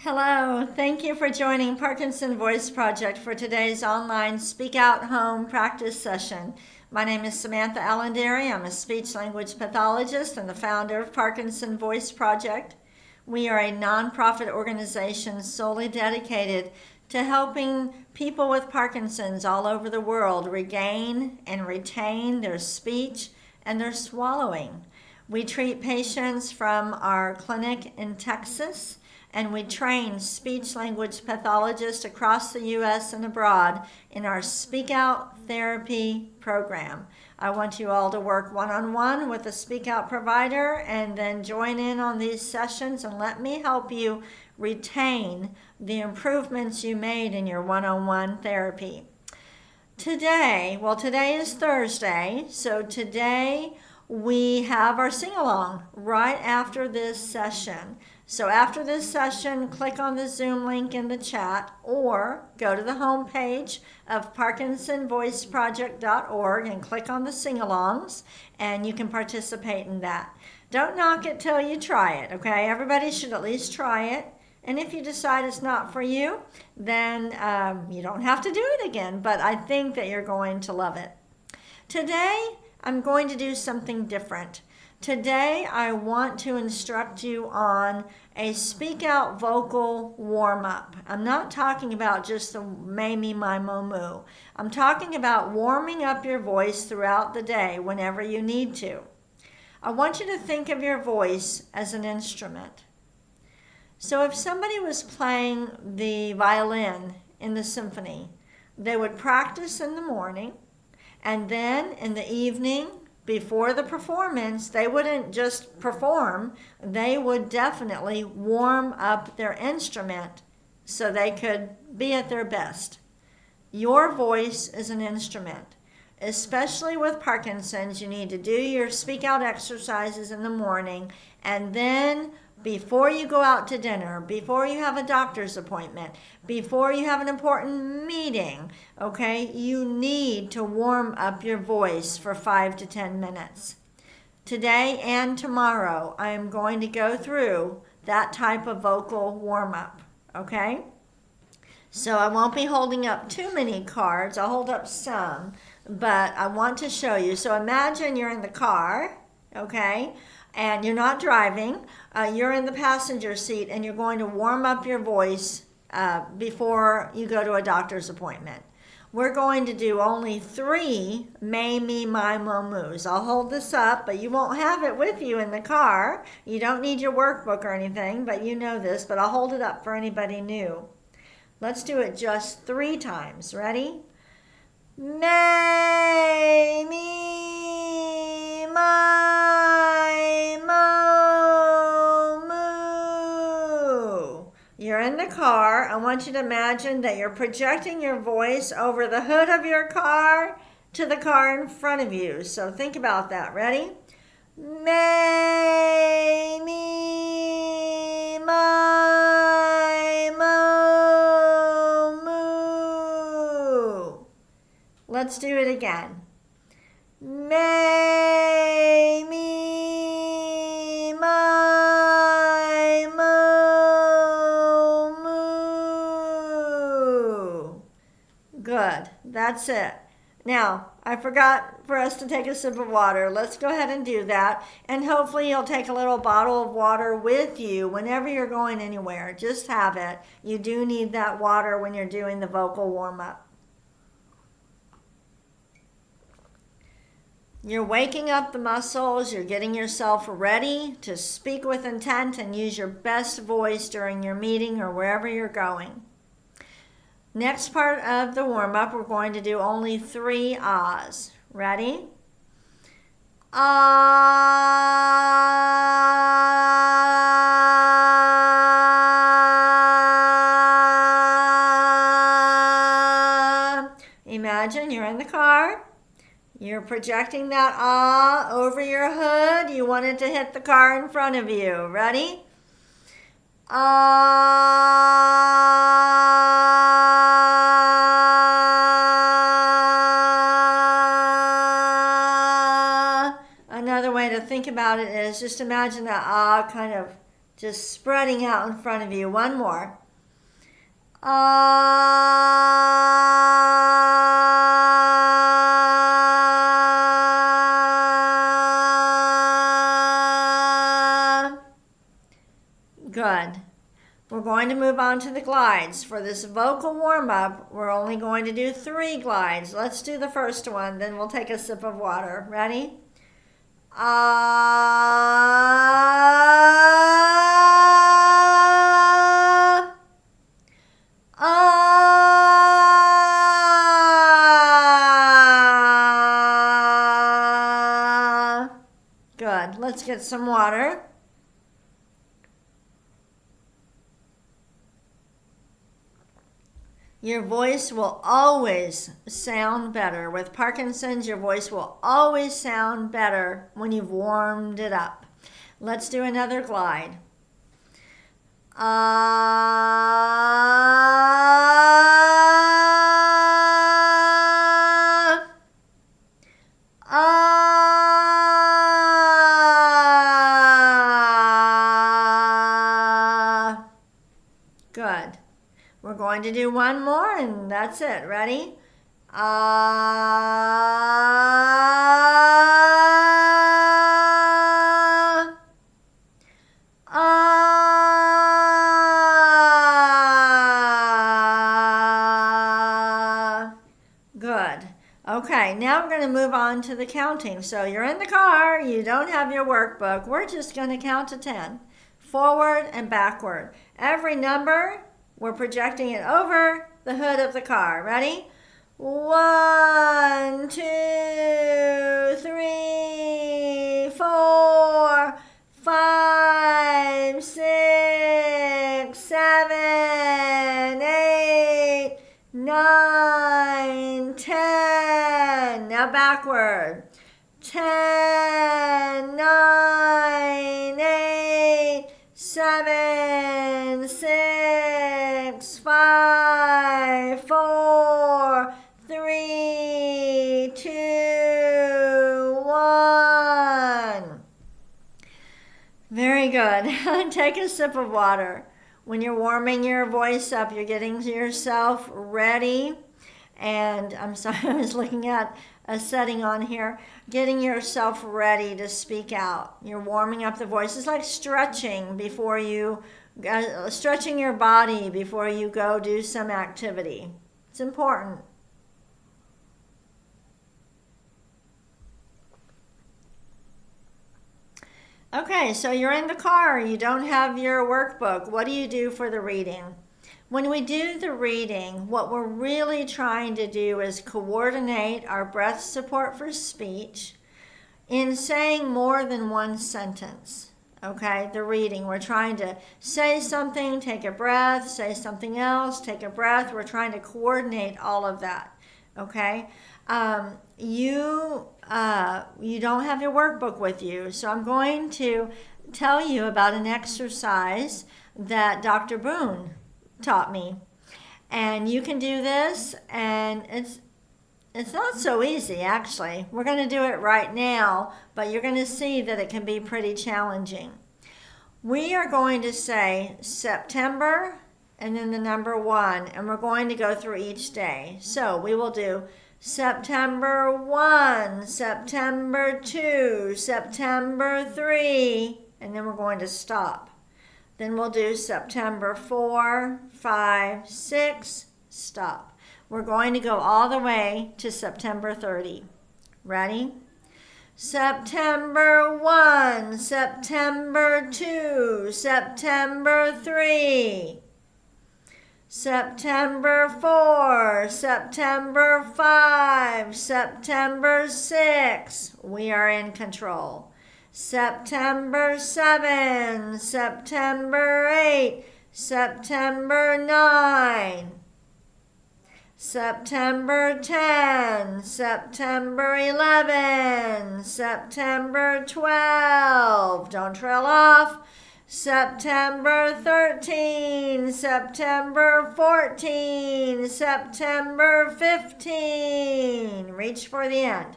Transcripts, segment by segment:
Hello, thank you for joining Parkinson Voice Project for today's online Speak Out Home practice session. My name is Samantha Allenderry. I'm a speech language pathologist and the founder of Parkinson Voice Project. We are a nonprofit organization solely dedicated to helping people with Parkinson's all over the world regain and retain their speech and their swallowing. We treat patients from our clinic in Texas, and we train speech language pathologists across the U.S. and abroad in our Speak Out Therapy program. I want you all to work one-on-one with a Speak Out provider and then join in on these sessions and let me help you retain the improvements you made in your one-on-one therapy. Today is Thursday, so today we have our sing-along right after this session. So after this session, click on the Zoom link in the chat or go to the homepage of parkinsonvoiceproject.org and click on the sing-alongs and you can participate in that. Don't knock it till you try it, okay? Everybody should at least try it. And if you decide it's not for you, then you don't have to do it again, but I think that you're going to love it. Today, I'm going to do something different. Today, I want to instruct you on a speak out vocal warm-up. I'm not talking about just the may, me, my, mo, moo. I'm talking about warming up your voice throughout the day whenever you need to. I want you to think of your voice as an instrument. So if somebody was playing the violin in the symphony, they would practice in the morning, and then in the evening, before the performance, they wouldn't just perform, they would definitely warm up their instrument so they could be at their best. Your voice is an instrument. Especially with Parkinson's, you need to do your speak out exercises in the morning, and then before you go out to dinner, before you have a doctor's appointment, before you have an important meeting, okay, you need to warm up your voice for 5 to 10 minutes. Today and tomorrow, I am going to go through that type of vocal warm-up, okay? So I won't be holding up too many cards. I'll hold up some, but I want to show you. So imagine you're in the car, okay? And you're not driving, you're in the passenger seat and you're going to warm up your voice before you go to a doctor's appointment. We're going to do only 3 may, me, my, mo, moos. I'll hold this up, but you won't have it with you in the car. You don't need your workbook or anything, but you know this, but I'll hold it up for anybody new. Let's do it just 3 times. Ready? May, me, my, mo, moo. You're in the car. I want you to imagine that you're projecting your voice over the hood of your car to the car in front of you. So think about that. Ready? May, me, my, mo, moo. Let's do it again. May, me, my, mo, moo. Good. That's it. Now, I forgot for us to take a sip of water. Let's go ahead and do that. And hopefully you'll take a little bottle of water with you whenever you're going anywhere. Just have it. You do need that water when you're doing the vocal warm-up. You're waking up the muscles, you're getting yourself ready to speak with intent and use your best voice during your meeting or wherever you're going. Next part of the warm-up, we're going to do only 3 ahs. Ready? Ah. Imagine you're in the car. You're projecting that ah over your hood. You want it to hit the car in front of you. Ready? Ah. Another way to think about it is just imagine that ah kind of Just spreading out in front of you. One more. Good. We're going to move on to the glides. For this vocal warm-up, we're only going to do 3 glides. Let's do the first one, then we'll take a sip of water. Ready? Good. Let's get some water. Your voice will always sound better. With Parkinson's, your voice will always sound better when you've warmed it up. Let's do another glide. Good. We're going to do one more and that's it. Ready? Good. Okay, now we're going to move on to the counting. So you're in the car, you don't have your workbook. We're just going to count to 10. Forward and backward. Every number, we're projecting it over the hood of the car. Ready? 1, 2, 3, 4, 5, 6, 7, 8, 9, 10. Now backward. 10, 9, 8, 7, 6, 5, 4, 3, 2, 1. Very good. Take a sip of water. When you're warming your voice up, you're getting yourself ready. And I'm sorry, I was looking at a setting on here. Getting yourself ready to speak out. You're warming up the voice. It's like stretching before you, stretching your body before you go do some activity. It's important. Okay, so you're in the car. You don't have your workbook. What do you do for the reading? When we do the reading, what we're really trying to do is coordinate our breath support for speech in saying more than one sentence. Okay, the reading, we're trying to say something, take a breath, say something else, take a breath. We're trying to coordinate all of that. Okay, you don't have your workbook with you, so I'm going to tell you about an exercise that Dr. Boone taught me. And you can do this, and it's not so easy, actually. We're going to do it right now, but you're going to see that it can be pretty challenging. We are going to say September and then the number 1, and we're going to go through each day. So we will do September 1, September 2, September 3, and then we're going to stop. Then we'll do September 4, 5, 6, stop. We're going to go all the way to September 30. Ready? September 1, September 2, September 3, September 4, September 5, September 6. We are in control. September 7, September 8, September 9, September 10, September 11, September 12, don't trail off, September 13, September 14, September 15, reach for the end.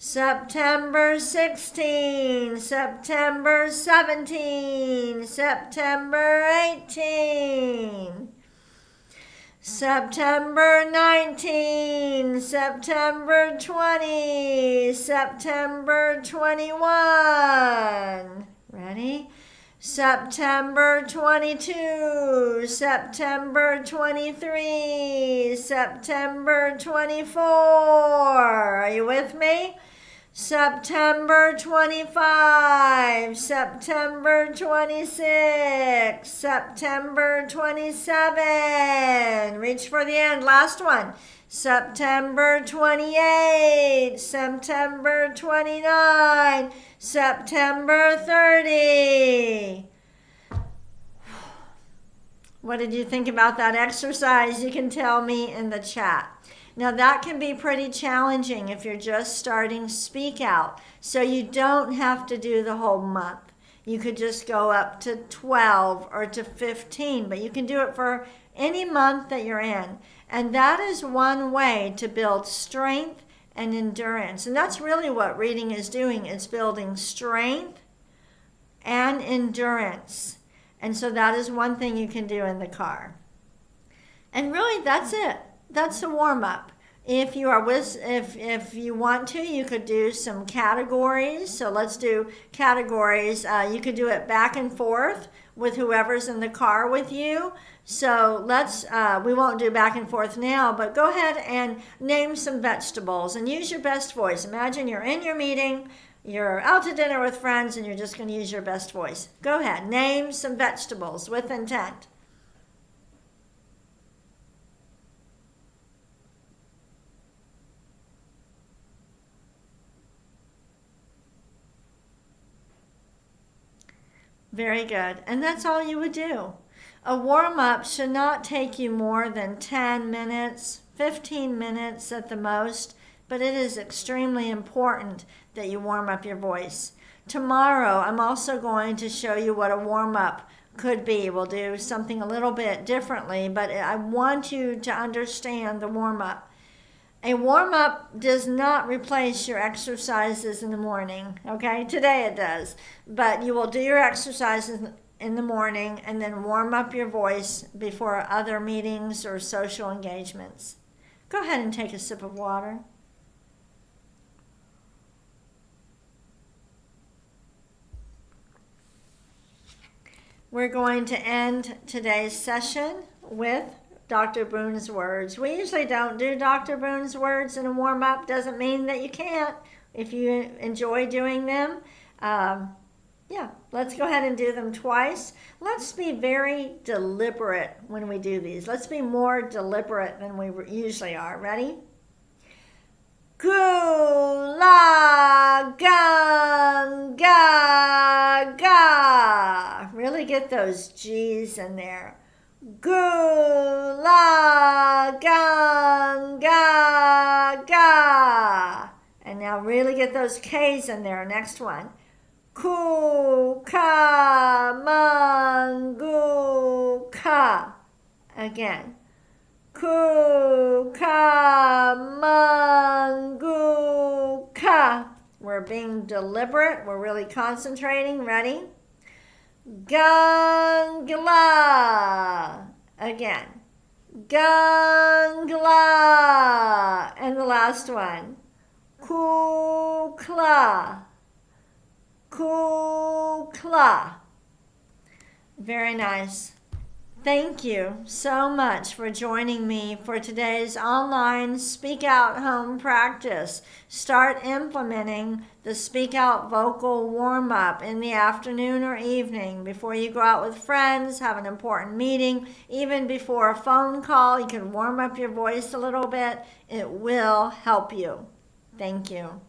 September 16, September 17, September 18, September 19, September 20, September 21. Ready? September 22, September 23, September 24. Are you with me? September 25, September 26, September 27. Reach for the end. Last one. September 28, September 29, September 30. What did you think about that exercise? You can tell me in the chat. Now that can be pretty challenging if you're just starting Speak Out. So you don't have to do the whole month. You could just go up to 12 or to 15, but you can do it for any month that you're in. And that is one way to build strength and endurance. And that's really what reading is doing. It's building strength and endurance. And so that is one thing you can do in the car. And really, that's it. That's the warm-up. If you want to, you could do some categories. So let's do categories. You could do it back and forth with whoever's in the car with you. So we won't do back and forth now, but go ahead and name some vegetables and use your best voice. Imagine you're in your meeting, you're out to dinner with friends, and you're just going to use your best voice. Go ahead, name some vegetables with intent. Very good. And that's all you would do. A warm-up should not take you more than 10 minutes, 15 minutes at the most, but it is extremely important that you warm up your voice. Tomorrow, I'm also going to show you what a warm-up could be. We'll do something a little bit differently, but I want you to understand the warm-up. A warm-up does not replace your exercises in the morning, okay? Today it does. But you will do your exercises in the morning and then warm up your voice before other meetings or social engagements. Go ahead and take a sip of water. We're going to end today's session with Dr. Boone's words. We usually don't do Dr. Boone's words in a warm-up. Doesn't mean that you can't if you enjoy doing them. Let's go ahead and do them twice. Let's be very deliberate when we do these. Let's be more deliberate than we usually are. Ready? Gula gung ga ga. Really get those G's in there. Gula gung ga ga. And now really get those K's in there. Next one. Ku ka mangu ka. Again. Ku ka mangu ka. We're being deliberate. We're really concentrating. Ready? Gangla. Again. Gangla. And the last one. Kukla. Kukla. Very nice. Thank you so much for joining me for today's online Speak Out home practice. Start implementing the Speak Out vocal warm-up in the afternoon or evening before you go out with friends, have an important meeting, even before a phone call. You can warm up your voice a little bit. It will help you. Thank you.